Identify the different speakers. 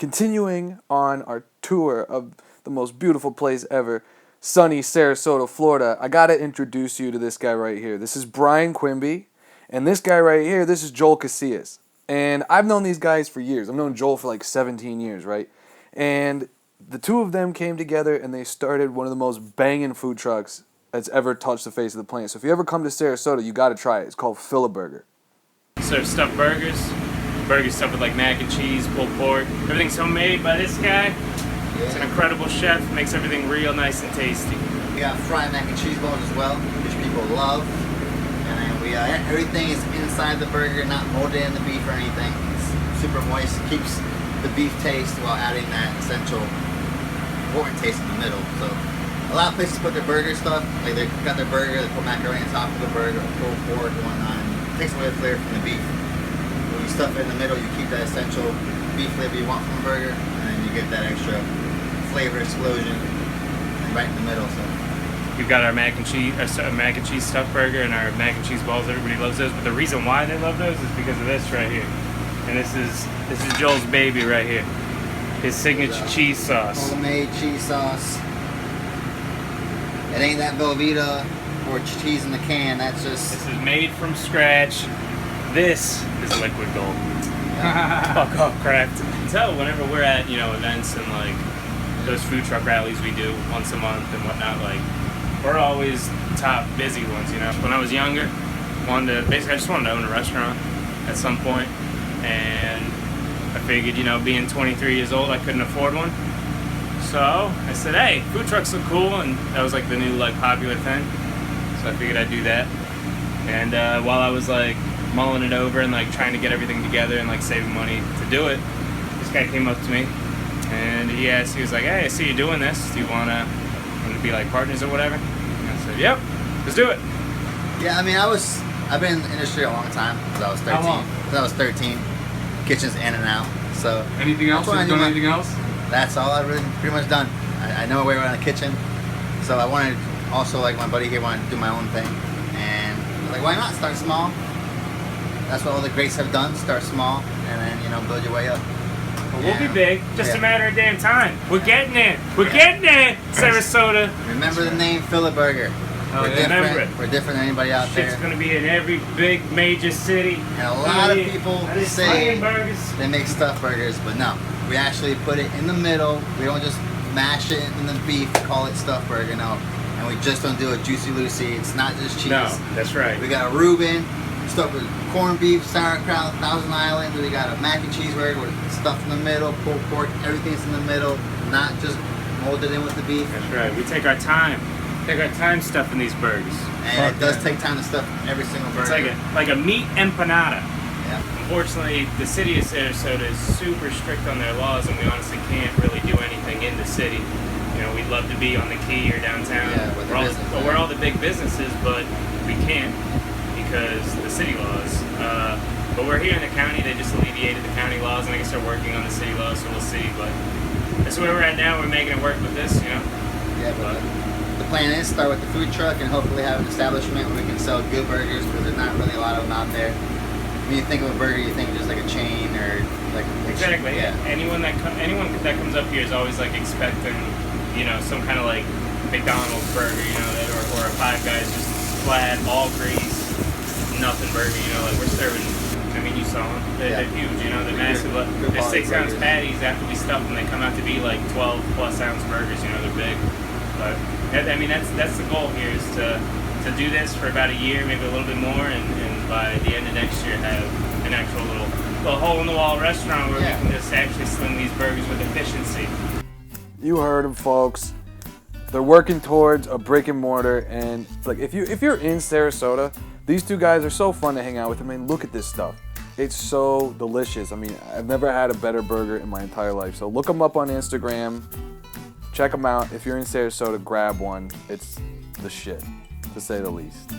Speaker 1: continuing on our tour of the most beautiful place ever, sunny Sarasota, Florida, I gotta introduce you to this guy right here. This is Brian Quimby, and this guy right here, this is Joel Casillas. And I've known these guys for years. I've known Joel for like 17 years, right? And the two of them came together and they started one of the most banging food trucks that's ever touched the face of the planet. So if you ever come to Sarasota, you gotta try it. It's called Fillaburger.
Speaker 2: Serve stuffed burgers. Burgers stuffed with like mac and cheese, pulled pork. Everything's homemade by this guy. He's an incredible chef. Makes everything real nice and tasty.
Speaker 3: We got fried mac and cheese balls as well, which people love. And then we everything is inside the burger, not molded in the beef or anything. It's super moist. Keeps the beef taste while adding that essential important taste in the middle. So a lot of places put their burger stuff, like they got their burger, they put macaroni on top of the burger, pulled pork and whatnot. It takes away the flavor from the beef. When you stuff it in the middle, you keep that essential beef flavor you want from the burger, and then you get that extra flavor explosion right in the middle. So
Speaker 2: We've got our mac and cheese stuffed burger and our mac and cheese balls. Everybody loves those, but the reason why they love those is because of this right here. And this is Joel's baby right here. His signature cheese sauce.
Speaker 3: Homemade cheese sauce. It ain't that Velveeta or cheese in the can. That's just.
Speaker 2: This is made from scratch. This is liquid gold. Fuck off, craft. You can tell whenever we're at, events and like those food truck rallies we do once a month and whatnot, like we're always top busy ones, When I was younger, I just wanted to own a restaurant at some point, and I figured, being 23 years old, I couldn't afford one. So I said, hey, food trucks look cool, and that was like the new popular thing. So I figured I'd do that. And while I was mulling it over and trying to get everything together and saving money to do it, this guy came up to me and he was like, hey, I see you doing this. Do you wanna be partners or whatever? And I said, yep, let's do it.
Speaker 3: Yeah, I've been in the industry a long time, since I was 13.
Speaker 2: How long?
Speaker 3: Since I was 13. Kitchens in and out. So
Speaker 4: anything else? Have you done anything else?
Speaker 3: That's all I've really pretty much done. I know my way around the kitchen. So I wanted also, my buddy here wanted to do my own thing. And I was like, why not start small? That's what all the greats have done. Start small and then, build your way up.
Speaker 2: Well, we'll be big. Just a matter of damn time. We're getting it. We're getting it, Sarasota.
Speaker 3: Remember the name Fillaburger. We're different. We're different than anybody out there.
Speaker 2: It's going to be in every big major city.
Speaker 3: And a lot of people say they make stuffed burgers, but no. We actually put it in the middle. We don't just mash it in the beef, call it stuffed burger, no. And we just don't do a Juicy Lucy. It's not just cheese.
Speaker 2: No, that's right.
Speaker 3: We got a Reuben, stuffed with corned beef, sauerkraut, Thousand Island. We got a mac and cheese burger with stuff in the middle, pulled pork, everything's in the middle, not just molded in with the beef.
Speaker 2: That's right. We take our time. Stuffing these burgers.
Speaker 3: And it does take time to stuff every single burger.
Speaker 2: It's like a meat empanada.
Speaker 3: Yeah.
Speaker 2: Unfortunately, the city of Sarasota is super strict on their laws, and we honestly can't really do anything in the city. We'd love to be on the Key or downtown, where all the big businesses, but we can't because the city laws. But we're here in the county. They just alleviated the county laws, and I guess they're working on the city laws, so we'll see. But that's where we're at now. We're making it work with this,
Speaker 3: Yeah, but the plan is start with the food truck and hopefully have an establishment where we can sell good burgers, because there's not really a lot of them out there. When you think of a burger, you think of just a chain or
Speaker 2: exactly.
Speaker 3: Yeah.
Speaker 2: Anyone that comes up here is always expecting, some kind of McDonald's burger, or a Five Guys just flat, all grease, nothing burger. We're serving. You saw them. They're huge. They're massive. They're 6-ounce patties that have to be stuffed, and they come out to be 12+ ounce burgers. They're big. But that's the goal here, is to do this for about a year, maybe a little bit more, and by the end of next year have an actual little hole in the wall restaurant where we can just actually sling these burgers with efficiency.
Speaker 1: You heard them, folks. They're working towards a brick and mortar, and if you're in Sarasota, these two guys are so fun to hang out with. Look at this stuff. It's so delicious. I've never had a better burger in my entire life. So look them up on Instagram. Check them out. If you're in Sarasota, grab one. It's the shit, to say the least.